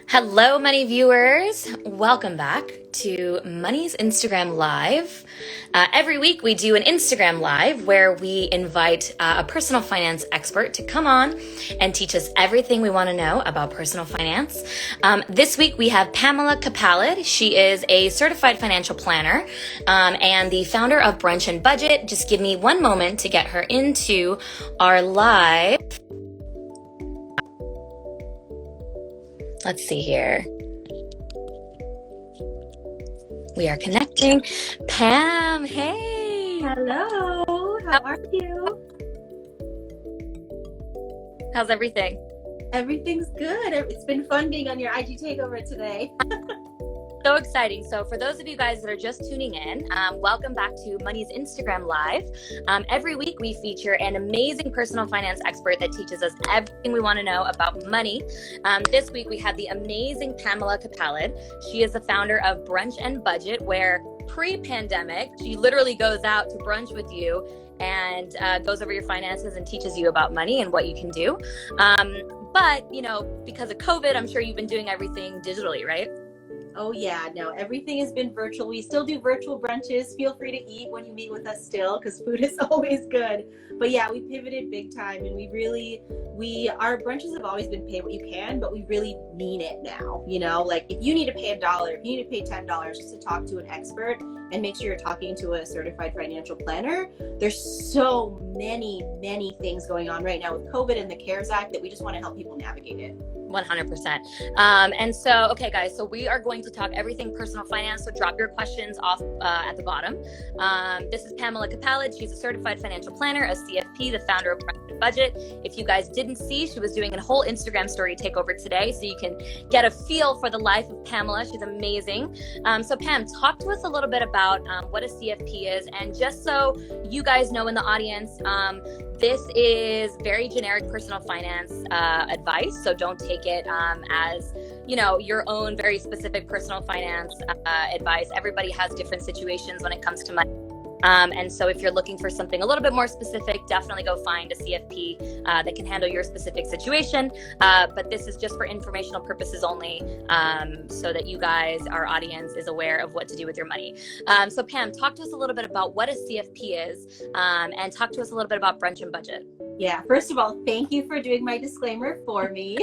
Hello, Money viewers. Welcome back to Money's Instagram Live. Every week we do an Instagram Live where we invite a personal finance expert to come on and teach us everything we want to know about personal finance. This week we have Pamela Capalid. She is a certified financial planner and the founder of Brunch and Budget. Just give me one moment to get her into our live. Let's see here. We are connecting. Pam, hey. Hello, how are you? How's everything? Everything's good. It's been fun being on your IG takeover today. So exciting. So for those of you guys that are just tuning in, welcome back to Money's Instagram Live. Every week we feature an amazing personal finance expert that teaches us everything we want to know about money. This week we have the amazing Pamela Capalid. She is the founder of Brunch and Budget, where pre-pandemic, she literally goes out to brunch with you and goes over your finances and teaches you about money and what you can do. But, because of COVID, I'm sure you've been doing everything digitally, right? Oh yeah, no, everything has been virtual. We still do virtual brunches. Feel free to eat when you meet with us still, because food is always good. But yeah, we pivoted big time, and our brunches have always been pay what you can, but we really mean it now. Like if you need to pay $1, if you need to pay $10 just to talk to an expert and make sure you're talking to a certified financial planner, there's so many things going on right now with COVID and the CARES Act that we just want to help people navigate it. 100%. And so, okay, guys, so we are going to talk everything personal finance. So drop your questions off at the bottom. This is Pamela Capalid. She's a certified financial planner, a CFP, the founder of Brunch and Budget. If you guys didn't see, she was doing a whole Instagram story takeover today, so you can get a feel for the life of Pamela. She's amazing. So Pam, talk to us a little bit about what a CFP is. And just so you guys know in the audience, this is very generic personal finance advice, so don't take it as your own very specific personal finance advice. Everybody has different situations when it comes to money. And so if you're looking for something a little bit more specific, definitely go find a CFP that can handle your specific situation. But this is just for informational purposes only, so that you guys, our audience, is aware of what to do with your money. So Pam, talk to us a little bit about what a CFP is, and talk to us a little bit about Brunch and Budget. Yeah, first of all, thank you for doing my disclaimer for me.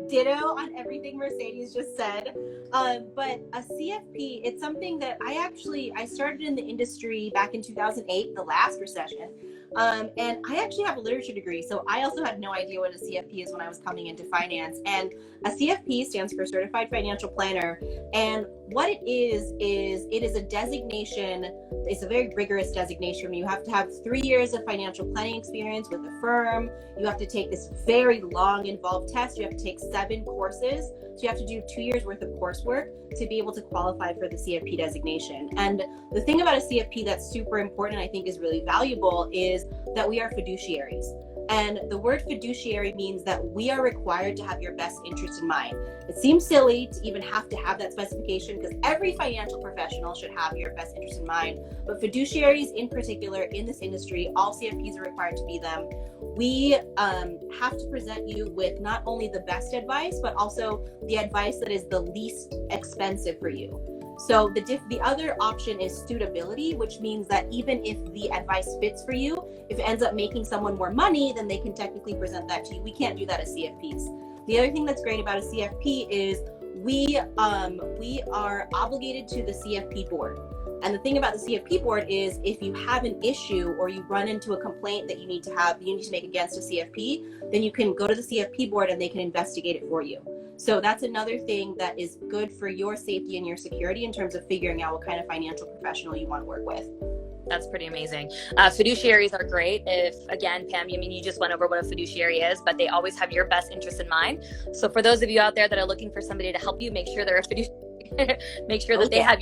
Ditto on everything Mercedes just said. But a CFP, it's something that I started in the industry back in 2008, the last recession. And I actually have a literature degree, so I also had no idea what a CFP is when I was coming into finance. And a CFP stands for Certified Financial Planner. And what it is it is a designation. It's a very rigorous designation. You have to have 3 years of financial planning experience with a firm. You have to take this very long, involved test. You have to take 7 courses. So you have to do 2 years worth of coursework to be able to qualify for the CFP designation. And the thing about a CFP that's super important, I think is really valuable, is that we are fiduciaries. And the word fiduciary means that we are required to have your best interest in mind. It seems silly to even have to have that specification, because every financial professional should have your best interest in mind. But fiduciaries in particular in this industry, all CFPs are required to be them. We have to present you with not only the best advice, but also the advice that is the least expensive for you. So the other option is suitability, which means that even if the advice fits for you, if it ends up making someone more money, then they can technically present that to you. We can't do that as CFPs. The other thing that's great about a CFP is we are obligated to the CFP board. And the thing about the CFP board is if you have an issue or you run into a complaint that you need to make against a CFP, then you can go to the CFP board and they can investigate it for you. So that's another thing that is good for your safety and your security in terms of figuring out what kind of financial professional you want to work with. That's pretty amazing. Fiduciaries are great. If, again, Pam, you just went over what a fiduciary is, but they always have your best interest in mind. So for those of you out there that are looking for somebody to help you, make sure they're a fiduciary, make sure that they have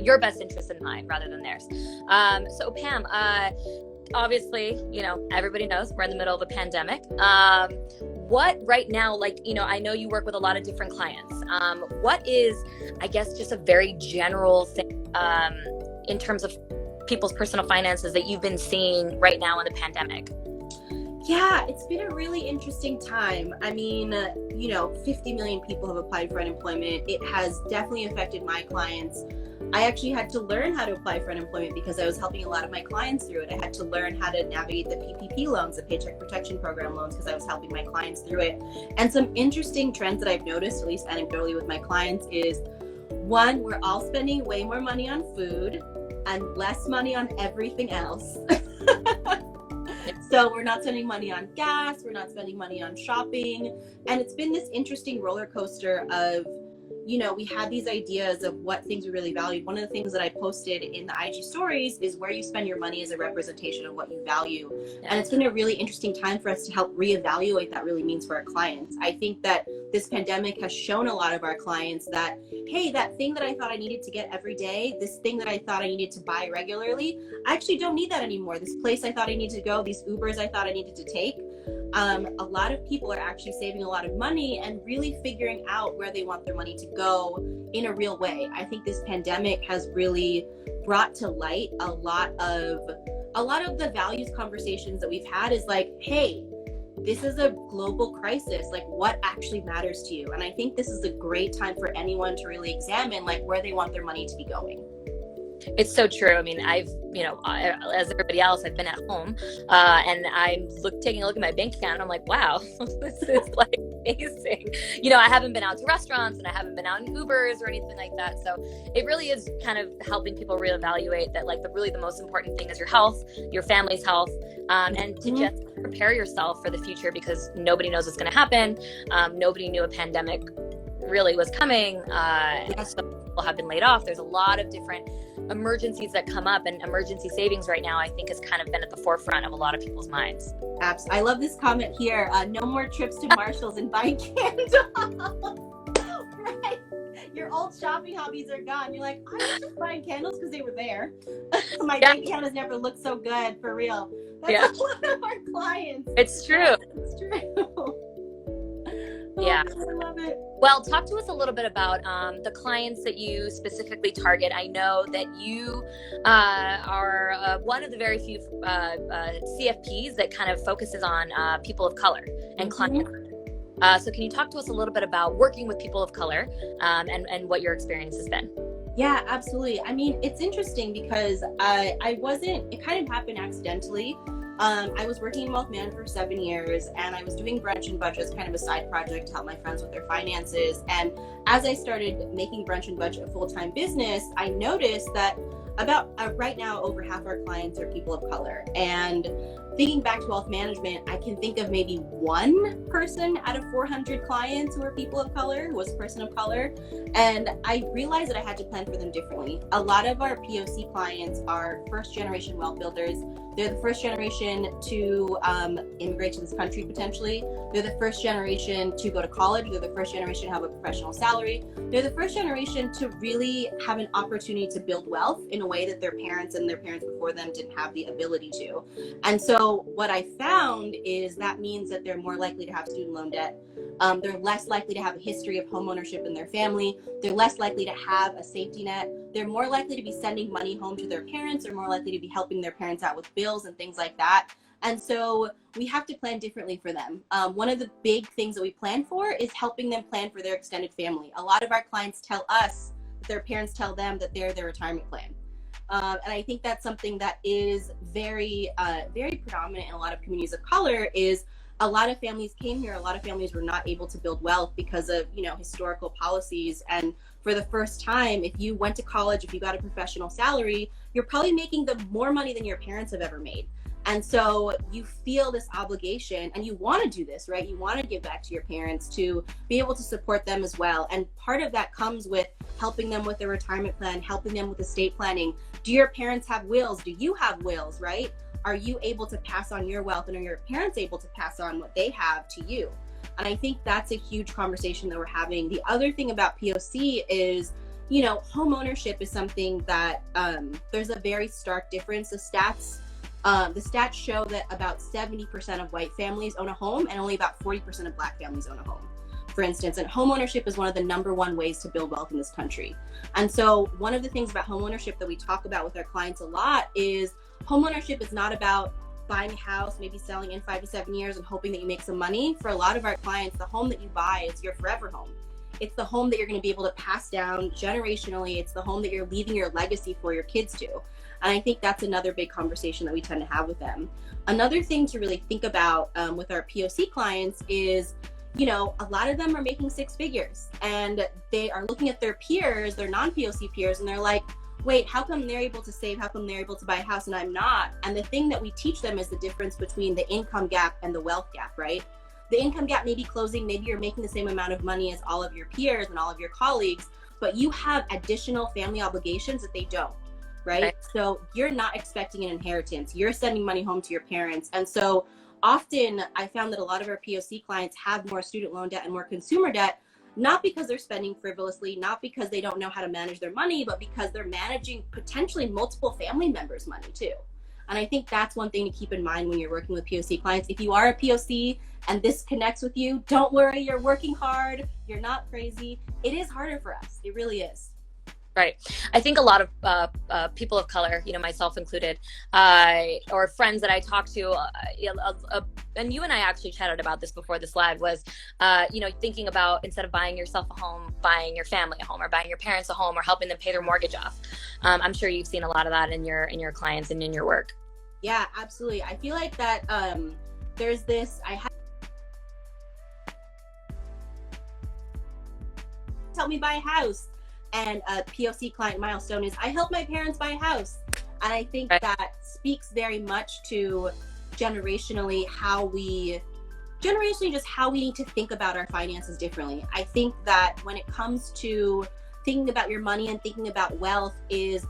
your best interest in mind rather than theirs. So Pam, obviously, everybody knows we're in the middle of a pandemic. What right now, I know you work with a lot of different clients. What is, I guess, just a very general thing in terms of people's personal finances that you've been seeing right now in the pandemic? Yeah, it's been a really interesting time. I mean, 50 million people have applied for unemployment. It has definitely affected my clients. I actually had to learn how to apply for unemployment because I was helping a lot of my clients through it. I had to learn how to navigate the PPP loans, the Paycheck Protection Program loans, because I was helping my clients through it. And some interesting trends that I've noticed, at least anecdotally with my clients, is one, we're all spending way more money on food and less money on everything else. So we're not spending money on gas, we're not spending money on shopping. And it's been this interesting roller coaster of, we had these ideas of what things we really valued. One of the things that I posted in the IG stories is where you spend your money is a representation of what you value. Yeah. And it's been a really interesting time for us to help reevaluate what that really means for our clients. I think that this pandemic has shown a lot of our clients that, hey, that thing that I thought I needed to get every day, this thing that I thought I needed to buy regularly, I actually don't need that anymore. This place I thought I needed to go, these Ubers I thought I needed to take. A lot of people are actually saving a lot of money and really figuring out where they want their money to go in a real way. I think this pandemic has really brought to light a lot of the values conversations that we've had is like, hey, this is a global crisis. Like, what actually matters to you? And I think this is a great time for anyone to really examine like where they want their money to be going. It's so true. I mean, as everybody else, I've been at home and I'm taking a look at my bank account and I'm like, wow, this is like amazing. I haven't been out to restaurants and I haven't been out in Ubers or anything like that. So it really is kind of helping people reevaluate that like the most important thing is your health, your family's health, and to just prepare yourself for the future because nobody knows what's going to happen. Nobody knew a pandemic really was coming. So people have been laid off. There's a lot of different emergencies that come up, and emergency savings right now I think has kind of been at the forefront of a lot of people's minds. Absolutely. I love this comment here. No more trips to Marshall's and buying candles. Right. Your old shopping hobbies are gone. You're like, I was just buying candles because they were there. My bank account has never looked so good, for real. That's one of our clients. It's true. It's true. Yeah. I love it. Well, talk to us a little bit about the clients that you specifically target. I know that you are one of the very few CFPs that kind of focuses on people of color and clients. So can you talk to us a little bit about working with people of color and what your experience has been? Yeah, absolutely. I mean, it's interesting because it kind of happened accidentally. I was working in wealth management for 7 years and I was doing Brunch and Budget as kind of a side project to help my friends with their finances. And as I started making Brunch and Budget a full-time business, I noticed that about right now, over half our clients are people of color. And thinking back to wealth management, I can think of maybe one person out of 400 clients who are people of color, who was a person of color. And I realized that I had to plan for them differently. A lot of our POC clients are first generation wealth builders. They're the first generation to immigrate to this country potentially. They're the first generation to go to college. They're the first generation to have a professional salary. They're the first generation to really have an opportunity to build wealth in a way that their parents and their parents before them didn't have the ability to. And so what I found is that means that they're more likely to have student loan debt. They're less likely to have a history of homeownership in their family. They're less likely to have a safety net. They're more likely to be sending money home to their parents. They're more likely to be helping their parents out with bills and things like that. And so we have to plan differently for them. One of the big things that we plan for is helping them plan for their extended family. A lot of our clients tell us that their parents tell them that they're their retirement plan. And I think that's something that is very, very predominant in a lot of communities of color is a lot of families came here. A lot of families were not able to build wealth because of, historical policies. And for the first time, if you went to college, if you got a professional salary, you're probably making more money than your parents have ever made. And so you feel this obligation and you want to do this, right? You want to give back to your parents to be able to support them as well. And part of that comes with helping them with their retirement plan, helping them with estate planning. Do your parents have wills? Do you have wills, right? Are you able to pass on your wealth and are your parents able to pass on what they have to you? And I think that's a huge conversation that we're having. The other thing about POC is, home ownership is something that there's a very stark difference. The stats show that about 70% of white families own a home and only about 40% of Black families own a home, for instance. And home ownership is one of the number one ways to build wealth in this country. And so one of the things about home ownership that we talk about with our clients a lot is home ownership is not about buying a house, maybe selling in 5 to 7 years and hoping that you make some money. For a lot of our clients, the home that you buy is your forever home. It's the home that you're going to be able to pass down generationally. It's the home that you're leaving your legacy for your kids to. And I think that's another big conversation that we tend to have with them. Another thing to really think about with our POC clients is, you know, a lot of them are making 6 figures and they are looking at their peers, their non-POC peers, and they're like, wait, how come they're able to save? How come they're able to buy a house and I'm not? And the thing that we teach them is the difference between the income gap and the wealth gap, right? The income gap may be closing, maybe you're making the same amount of money as all of your peers and all of your colleagues, but you have additional family obligations that they don't, right? So you're not expecting an inheritance. You're sending money home to your parents. And so often I found that a lot of our POC clients have more student loan debt and more consumer debt, not because they're spending frivolously, not because they don't know how to manage their money, but because they're managing potentially multiple family members' money too. And I think that's one thing to keep in mind when you're working with POC clients. If you are a POC and this connects with you, don't worry, you're working hard, you're not crazy. It is harder for us, it really is. Right. I think a lot of people of color, you know, myself included, or friends that I talk to, and you and I actually chatted about this before this live, was, you know, thinking about, instead of buying yourself a home, buying your family a home, or buying your parents a home, or helping them pay their mortgage off. I'm sure you've seen a lot of that in your clients and in your work. Yeah, absolutely. I feel like that there's this, help me buy a house. And a POC client milestone is, I helped my parents buy a house. And I think that speaks very much to generationally just how we need to think about our finances differently. I think that when it comes to thinking about your money and thinking about wealth, is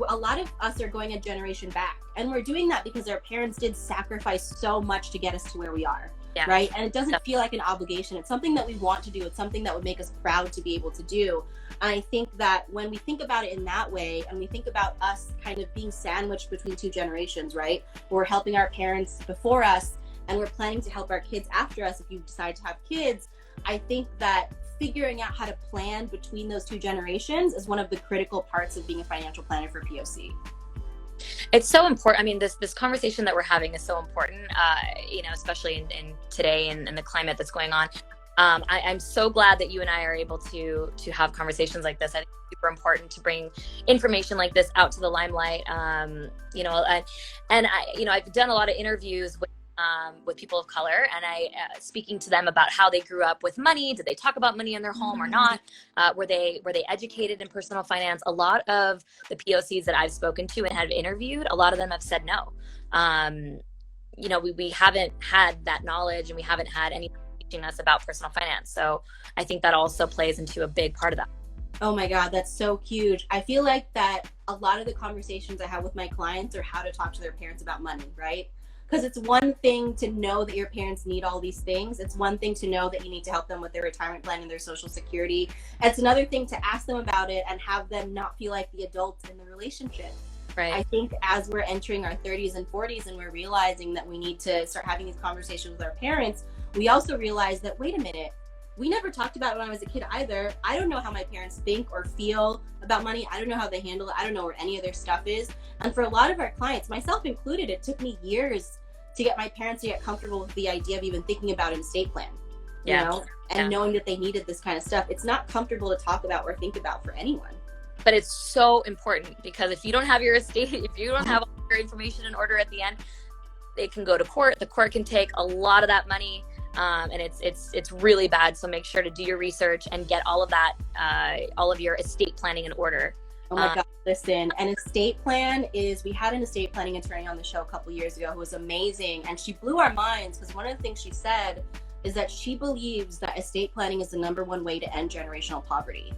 a lot of us are going a generation back. And we're doing that because our parents did sacrifice so much to get us to where we are. Yeah. Right. And it doesn't feel like an obligation. It's something that we want to do. It's something that would make us proud to be able to do. And I think that when we think about it in that way, and we think about us kind of being sandwiched between 2 generations, right? We're helping our parents before us and we're planning to help our kids after us if you decide to have kids. I think that figuring out how to plan between those 2 generations is one of the critical parts of being a financial planner for POC. It's so important. I mean, this conversation that we're having is so important, you know, especially in today and the climate that's going on. I'm so glad that you and I are able to have conversations like this. I think it's super important to bring information like this out to the limelight. You know, and I, you know, I've done a lot of interviews with people of color, and I speaking to them about how they grew up with money. Did they talk about money in their home or not? Were they educated in personal finance? A lot of the POCs that I've spoken to and have interviewed, a lot of them have said no. You know, we haven't had that knowledge, and we haven't had any teaching us about personal finance. So I think that also plays into a big part of that. Oh my God, that's so huge. I feel like that a lot of the conversations I have with my clients are how to talk to their parents about money, right? Because it's one thing to know that your parents need all these things. It's one thing to know that you need to help them with their retirement plan and their Social Security. It's another thing to ask them about it and have them not feel like the adults in the relationship. Right. I think as we're entering our 30s and 40s and we're realizing that we need to start having these conversations with our parents, we also realize that, wait a minute, we never talked about it when I was a kid either. I don't know how my parents think or feel about money. I don't know how they handle it. I don't know where any of their stuff is. And for a lot of our clients, myself included, it took me years to get my parents to get comfortable with the idea of even thinking about an estate plan, you know, and knowing that they needed this kind of stuff. It's not comfortable to talk about or think about for anyone. But it's so important, because if you don't have your estate, if you don't have all your information in order at the end, it can go to court. The court can take a lot of that money. And it's really bad. So make sure to do your research and get all of that, all of your estate planning in order. Oh my God, listen, an estate plan is, we had an estate planning attorney on the show a couple years ago who was amazing. And she blew our minds, because one of the things she said is that she believes that estate planning is the #1 way to end generational poverty.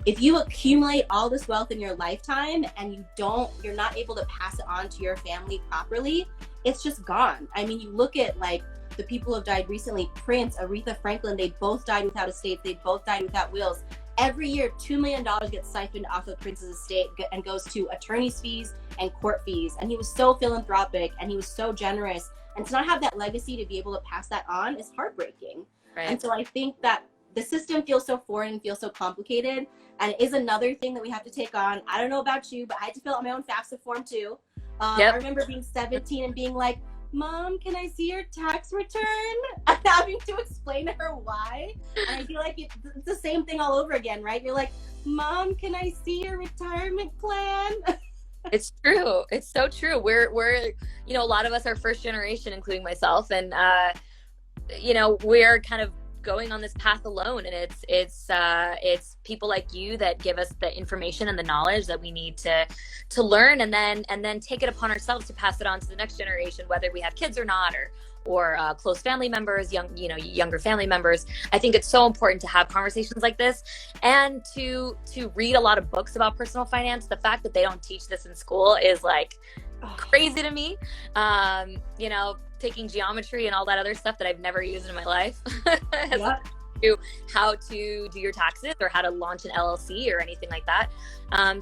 If you accumulate all this wealth in your lifetime and you're not able to pass it on to your family properly, it's just gone. I mean, you look at like the people who have died recently, Prince, Aretha Franklin, they both died without estates. They both died without wills. Every year, $2 million gets siphoned off of Prince's estate and goes to attorney's fees and court fees. And he was so philanthropic and he was so generous. And to not have that legacy to be able to pass that on is heartbreaking. Right. And so I think that the system feels so foreign and feels so complicated. And it is another thing that we have to take on. I don't know about you, but I had to fill out my own FAFSA form too. I remember being 17 and being like, Mom, can I see your tax return? I'm having to explain to her why. And I feel like it's the same thing all over again, right? You're like, Mom, can I see your retirement plan? It's true. It's so true. We're, you know, a lot of us are first generation, including myself. And, you know, we're kind of going on this path alone, and it's people like you that give us the information and the knowledge that we need to learn, and then take it upon ourselves to pass it on to the next generation, whether we have kids or not, or close family members, younger family members. I think it's so important to have conversations like this, and to read a lot of books about personal finance. The fact that they don't teach this in school is like crazy to me. You know, taking geometry and all that other stuff that I've never used in my life. Yep. How to do your taxes or how to launch an LLC or anything like that.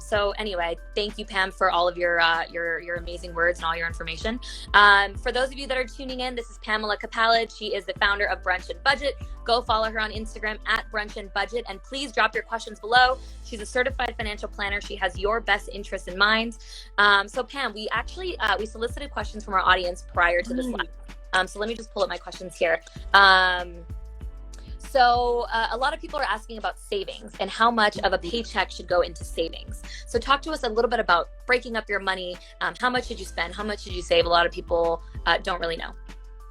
So anyway, thank you, Pam, for all of your amazing words and all your information. For those of you that are tuning in, this is Pamela Capalid. She is the founder of Brunch and Budget. Go follow her on Instagram at Brunch and Budget, and please drop your questions below. She's a certified financial planner. She has your best interests in mind. So Pam, we actually we solicited questions from our audience prior to this live. So let me just pull up my questions here. So a lot of people are asking about savings and how much of a paycheck should go into savings. So talk to us a little bit about breaking up your money. How much should you spend? How much should you save? A lot of people don't really know.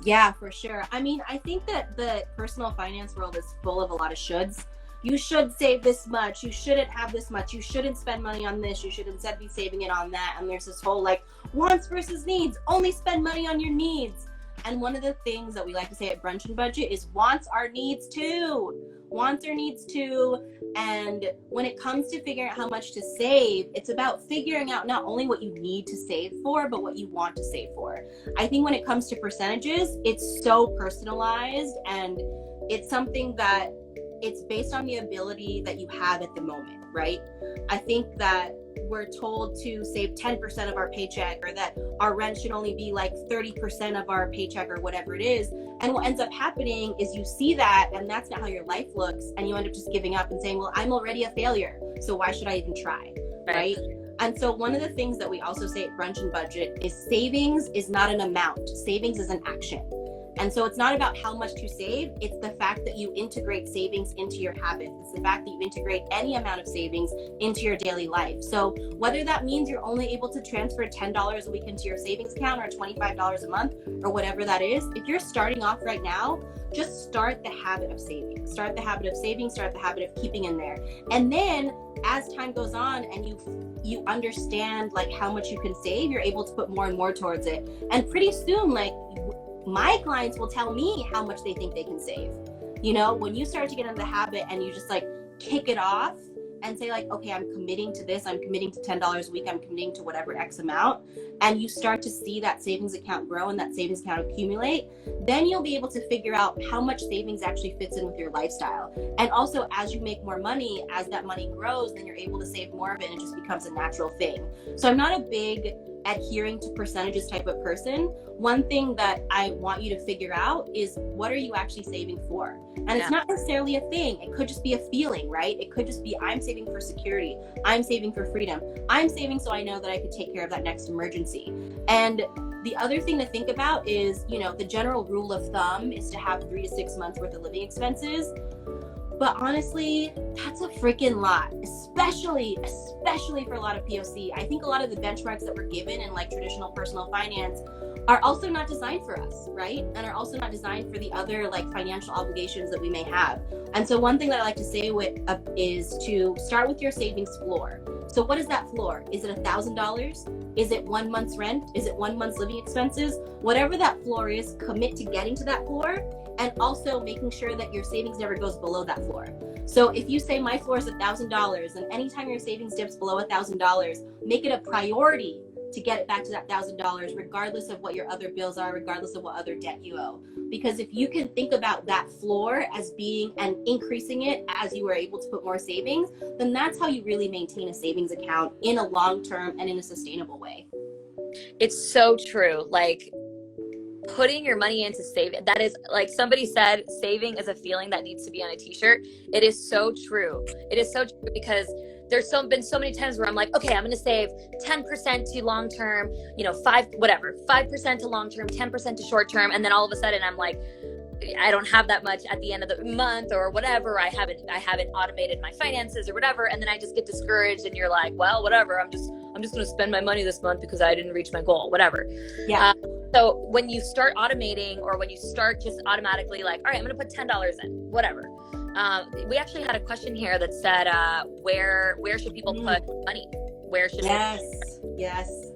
Yeah, for sure. I mean, I think that the personal finance world is full of a lot of shoulds. You should save this much. You shouldn't have this much. You shouldn't spend money on this. You should instead be saving it on that. And there's this whole like wants versus needs. Only spend money on your needs. And one of the things that we like to say at Brunch and Budget is wants are needs too. Wants are needs too. And when it comes to figuring out how much to save, it's about figuring out not only what you need to save for, but what you want to save for. I think when it comes to percentages, it's so personalized, and it's something that it's based on the ability that you have at the moment, right? I think that we're told to save 10% of our paycheck, or that our rent should only be like 30% of our paycheck, or whatever it is. And what ends up happening is you see that, and that's not how your life looks, and you end up just giving up and saying, well, I'm already a failure, so why should I even try, right? And so one of the things that we also say at Brunch and Budget is savings is not an amount. Savings is an action. And so it's not about how much to save. It's the fact that you integrate savings into your habits. It's the fact that you integrate any amount of savings into your daily life. So whether that means you're only able to transfer $10 a week into your savings account, or $25 a month, or whatever that is, if you're starting off right now, just start the habit of saving. Start the habit of saving, start the habit of keeping in there. And then as time goes on and you understand like how much you can save, you're able to put more and more towards it. And pretty soon, like, my clients will tell me how much they think they can save. You know, when you start to get into the habit and you just like kick it off and say like, okay, I'm committing to this, I'm committing to $10 a week, I'm committing to whatever X amount, and you start to see that savings account grow and that savings account accumulate, then you'll be able to figure out how much savings actually fits in with your lifestyle. And also, as you make more money, as that money grows, then you're able to save more of it, and it just becomes a natural thing. So I'm not a big adhering to percentages type of person. One thing that I want you to figure out is, what are you actually saving for? And it's not necessarily a thing. It could just be a feeling, right? It could just be, I'm saving for security. I'm saving for freedom. I'm saving so I know that I could take care of that next emergency. And the other thing to think about is, you know, the general rule of thumb is to have 3 to 6 months worth of living expenses. But honestly, that's a freaking lot, especially for a lot of POC. I think a lot of the benchmarks that we're given in like traditional personal finance are also not designed for us, right? And are also not designed for the other like financial obligations that we may have. And so one thing that I like to say is to start with your savings floor. So what is that floor? Is it $1,000? Is it 1 month's rent? Is it 1 month's living expenses? Whatever that floor is, commit to getting to that floor, and also making sure that your savings never goes below that floor. So if you say my floor is $1,000, and anytime your savings dips below $1,000, make it a priority to get it back to that $1,000, regardless of what your other bills are, regardless of what other debt you owe. Because if you can think about that floor as being and increasing it as you are able to put more savings, then that's how you really maintain a savings account in a long term and in a sustainable way. It's so true. Like, putting your money into saving, that is, like somebody said, saving is a feeling that needs to be on a t-shirt. It is so true. It is so true, because there's been so many times where I'm like, okay, I'm going to save 10% to long-term, 5% to long-term, 10% to short-term. And then all of a sudden I'm like, I don't have that much at the end of the month or whatever. I haven't automated my finances or whatever. And then I just get discouraged, and you're like, well, whatever. I'm just going to spend my money this month because I didn't reach my goal, whatever. Yeah. So when you start automating, or when you start just automatically like, all right, I'm going to put $10 in, whatever. We actually had a question here that said, where should people put money? Where should Yes.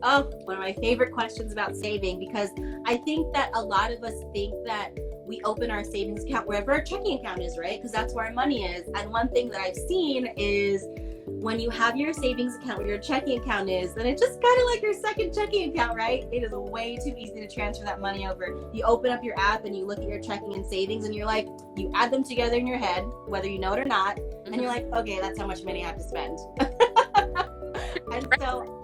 Oh, one of my favorite questions about saving, because I think that a lot of us think that we open our savings account wherever our checking account is, right? Because that's where our money is. And one thing that I've seen is when you have your savings account where your checking account is, then it's just kind of like your second checking account, right? It is way too easy to transfer that money over. You open up your app and you look at your checking and savings, and you're like, you add them together in your head, whether you know it or not, and you're like, okay, that's how much money I have to spend. And so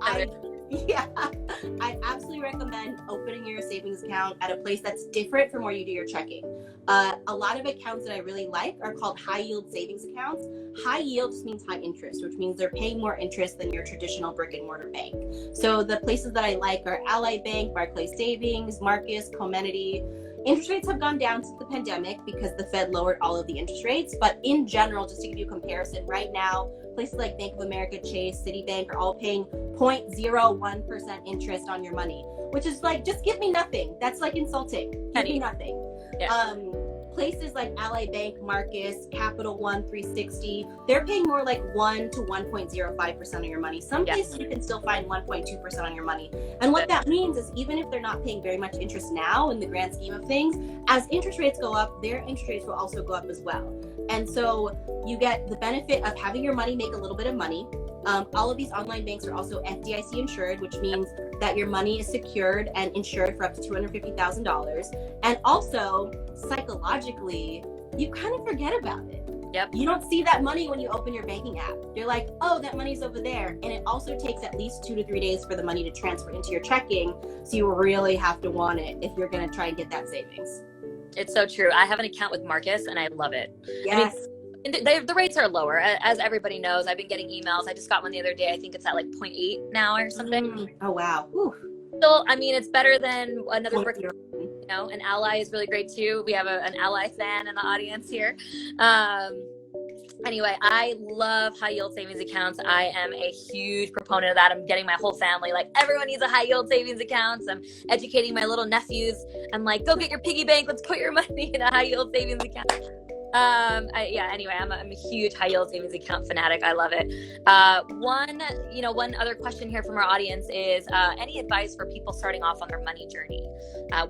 I absolutely recommend opening your savings account at a place that's different from where you do your checking. A lot of accounts that I really like are called high yield savings accounts. High yield just means high interest, which means they're paying more interest than your traditional brick and mortar bank. So the places that I like are Ally Bank, Barclays Savings, Marcus, Comenity. Interest rates have gone down since the pandemic because the Fed lowered all of the interest rates. But in general, just to give you a comparison, right now, places like Bank of America, Chase, Citibank are all paying 0.01% interest on your money, which is like, just give me nothing. That's like insulting. Give me nothing. Yeah. Places like Ally Bank, Marcus, Capital One, 360, they're paying more like 1 to 1.05% on your money. Some places you can still find 1.2% on your money. And what that means is, even if they're not paying very much interest now in the grand scheme of things, as interest rates go up, their interest rates will also go up as well. And so you get the benefit of having your money make a little bit of money. All of these online banks are also FDIC insured, which means that your money is secured and insured for up to $250,000. And also, psychologically, you kind of forget about it. Yep. You don't see that money when you open your banking app. You're like, oh, that money's over there. And it also takes at least 2 to 3 days for the money to transfer into your checking. So you really have to want it if you're going to try and get that savings. It's so true. I have an account with Marcus and I love it. Yes. I mean, the rates are lower, as everybody knows. I've been getting emails. I just got one the other day. I think it's at like 0.8 now or something. Oh, wow. Whew. Still, I mean, it's better than another brick. An Ally is really great too. We have an Ally fan in the audience here. Anyway, I love high yield savings accounts. I am a huge proponent of that. I'm getting my whole family, like, everyone needs a high yield savings account. I'm educating my little nephews. I'm like, go get your piggy bank. Let's put your money in a high yield savings account. Anyway, I'm a huge high yield savings account fanatic. I love it. One other question here from our audience is, any advice for people starting off on their money journey?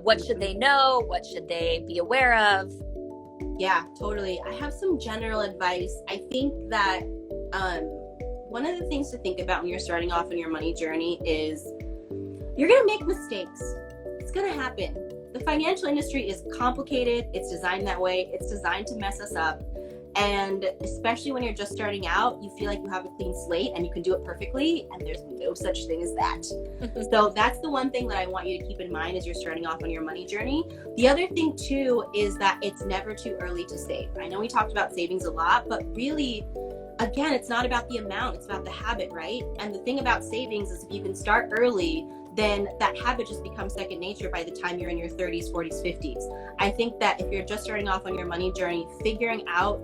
What should they know? What should they be aware of? Yeah, totally. I have some general advice. I think that one of the things to think about when you're starting off on your money journey is you're going to make mistakes. It's going to happen. The financial industry is complicated. It's designed that way. It's designed to mess us up. And especially when you're just starting out, you feel like you have a clean slate and you can do it perfectly. And there's no such thing as that. So that's the one thing that I want you to keep in mind as you're starting off on your money journey. The other thing too is that it's never too early to save. I know we talked about savings a lot, but really, again, it's not about the amount, it's about the habit, right? And the thing about savings is if you can start early, then that habit just becomes second nature by the time you're in your 30s, 40s, 50s. I think that if you're just starting off on your money journey, figuring out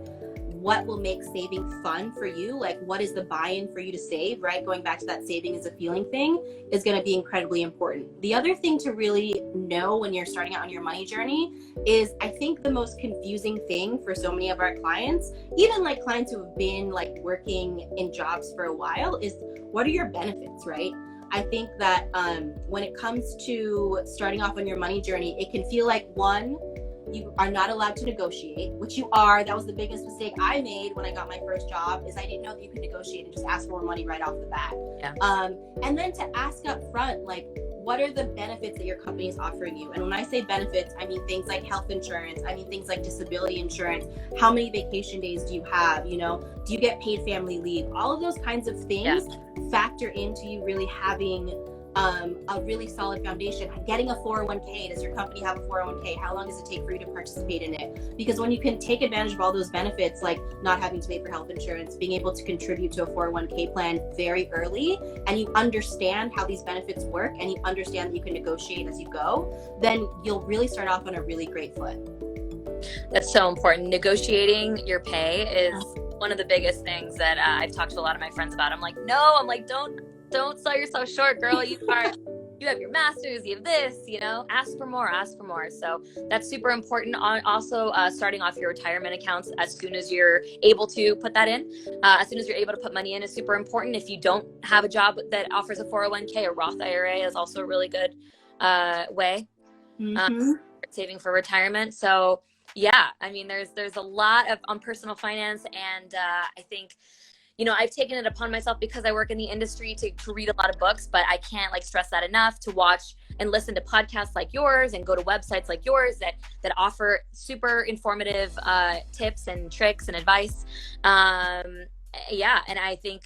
what will make saving fun for you, like what is the buy-in for you to save, right? Going back to that saving is a feeling thing is going to be incredibly important. The other thing to really know when you're starting out on your money journey is, I think the most confusing thing for so many of our clients, even like clients who have been like working in jobs for a while, is what are your benefits, right? I think that when it comes to starting off on your money journey, it can feel like, one, you are not allowed to negotiate, which you are. That was the biggest mistake I made when I got my first job, is I didn't know that you could negotiate and just ask for more money right off the bat. Yeah. And then to ask up front, like, what are the benefits that your company is offering you? And when I say benefits, I mean things like health insurance. I mean things like disability insurance. How many vacation days do you have? You know, do you get paid family leave? All of those kinds of things factor into you really having a really solid foundation. Getting a 401k. Does your company have a 401k? How long does it take for you to participate in it? Because when you can take advantage of all those benefits, like not having to pay for health insurance, being able to contribute to a 401k plan very early, and you understand how these benefits work, and you understand that you can negotiate as you go, then you'll really start off on a really great foot. That's so important. Negotiating your pay is one of the biggest things that I've talked to a lot of my friends about. I'm like, don't sell yourself short, girl. You have your master's, you have this, ask for more. So that's super important. Also, starting off your retirement accounts as soon as you're able to put that in, as soon as you're able to put money in is super important. If you don't have a job that offers a 401k, a Roth IRA is also a really good way saving for retirement. So yeah, I mean, there's a lot on personal finance, and I think, I've taken it upon myself because I work in the industry to read a lot of books, but I can't stress that enough, to watch and listen to podcasts like yours and go to websites like yours that offer super informative tips and tricks and advice. And I think,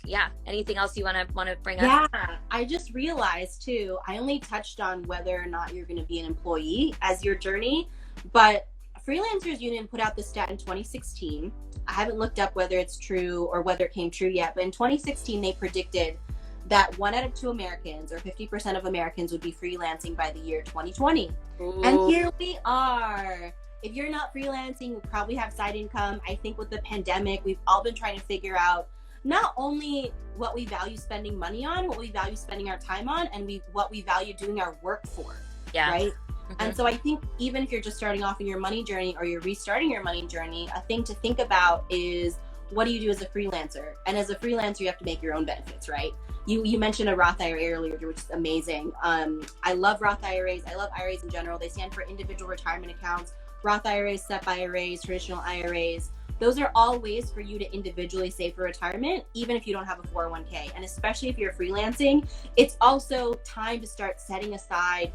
anything else you want to bring up? Yeah, I just realized too, I only touched on whether or not you're going to be an employee as your journey, but Freelancers Union put out the stat in 2016. I haven't looked up whether it's true or whether it came true yet, but in 2016, they predicted that 1 out of 2 Americans, or 50% of Americans, would be freelancing by the year 2020. Ooh. And here we are. If you're not freelancing, you probably have side income. I think with the pandemic, we've all been trying to figure out not only what we value spending money on, what we value spending our time on, and what we value doing our work for, right? And so I think even if you're just starting off in your money journey, or you're restarting your money journey, a thing to think about is, what do you do as a freelancer? And as a freelancer, you have to make your own benefits, right? You mentioned a Roth IRA earlier, which is amazing. I love Roth IRAs. I love IRAs in general. They stand for individual retirement accounts. Roth IRAs, SEP IRAs, traditional IRAs. Those are all ways for you to individually save for retirement, even if you don't have a 401k. And especially if you're freelancing, it's also time to start setting aside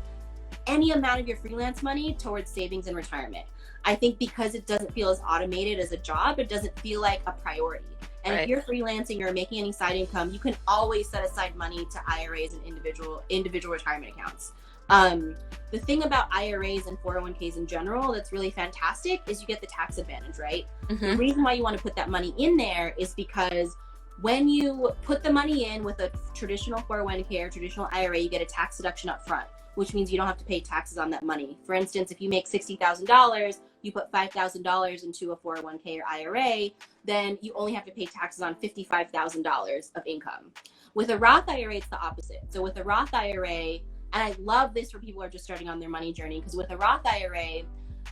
any amount of your freelance money towards savings and retirement. I think because it doesn't feel as automated as a job, it doesn't feel like a priority. And if you're freelancing or making any side income, you can always set aside money to IRAs and individual retirement accounts. The thing about IRAs and 401ks in general that's really fantastic is you get the tax advantage, right? The reason why you want to put that money in there is because when you put the money in with a traditional 401k or traditional IRA, you get a tax deduction up front, which means you don't have to pay taxes on that money. For instance, if you make $60,000, you put $5,000 into a 401k or IRA, then you only have to pay taxes on $55,000 of income. With a Roth IRA, it's the opposite. So with a Roth IRA, and I love this for people who are just starting on their money journey, because with a Roth IRA,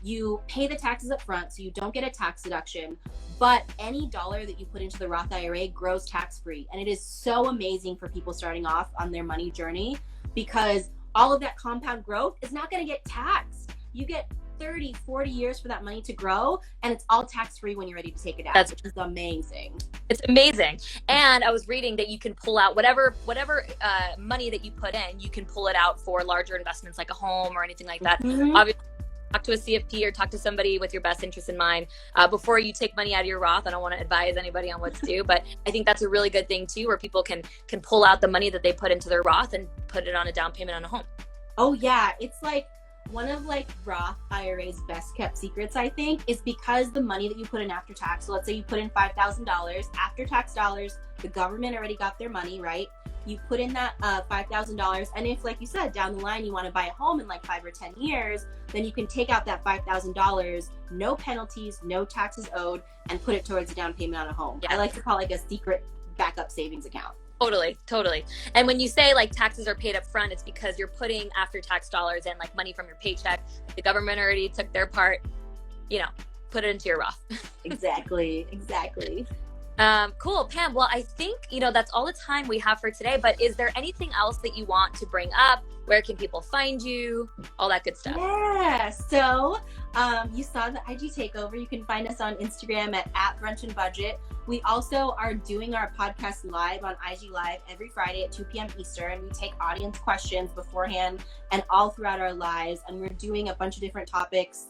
you pay the taxes up front, so you don't get a tax deduction, but any dollar that you put into the Roth IRA grows tax-free. And it is so amazing for people starting off on their money journey, because all of that compound growth is not going to get taxed. You get 30, 40 years for that money to grow, and it's all tax-free when you're ready to take it out, which is amazing. It's amazing. And I was reading that you can pull out whatever money that you put in, you can pull it out for larger investments like a home or anything like that. Obviously, talk to a CFP or talk to somebody with your best interest in mind before you take money out of your Roth. I don't want to advise anybody on what to do, but I think that's a really good thing too, where people can pull out the money that they put into their Roth and put it on a down payment on a home. Oh yeah, it's like one of Roth IRA's best kept secrets, I think, is because the money that you put in after tax. So let's say you put in $5,000 after tax dollars, the government already got their money, right? You put in that $5,000, and if, like you said, down the line you want to buy a home in 5 or 10 years, then you can take out that $5,000, no penalties, no taxes owed, and put it towards a down payment on a home. I like to call it a secret backup savings account. Totally. And when you say taxes are paid up front, it's because you're putting after tax dollars and money from your paycheck. The government already took their part, put it into your Roth. Exactly. Cool, Pam. Well, I think, that's all the time we have for today, but is there anything else that you want to bring up? Where can people find you? All that good stuff. Yeah. So you saw the IG takeover. You can find us on Instagram at Brunch and Budget. We also are doing our podcast live on IG Live every Friday at 2 p.m. Eastern. We take audience questions beforehand and all throughout our lives. And we're doing a bunch of different topics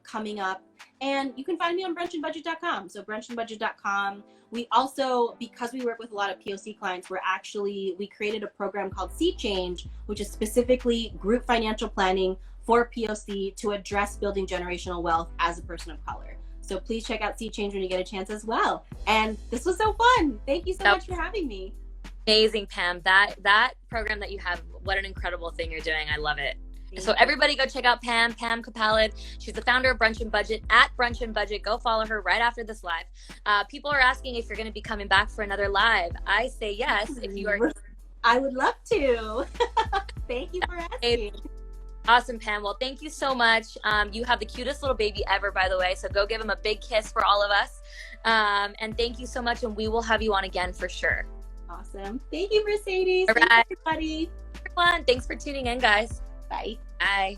coming up. And you can find me on brunchandbudget.com. So brunchandbudget.com. We also, because we work with a lot of POC clients, we created a program called Seed Change, which is specifically group financial planning for POC to address building generational wealth as a person of color. So please check out Seed Change when you get a chance as well. And this was so fun. Thank you so much for having me. Amazing, Pam. That program that you have, what an incredible thing you're doing. I love it. So everybody go check out Pam Kapalid. She's the founder of Brunch and Budget at Brunch and Budget. Go follow her right after this live. People are asking if you're going to be coming back for another live. I say yes. If you are, I would love to. Thank you for asking. Awesome, Pam. Well, thank you so much. You have the cutest little baby ever, by the way. So go give him a big kiss for all of us. And thank you so much. And we will have you on again for sure. Awesome. Thank you, Mercedes. All right. Thanks, everybody. Everyone, thanks for tuning in, guys. Bye. Bye.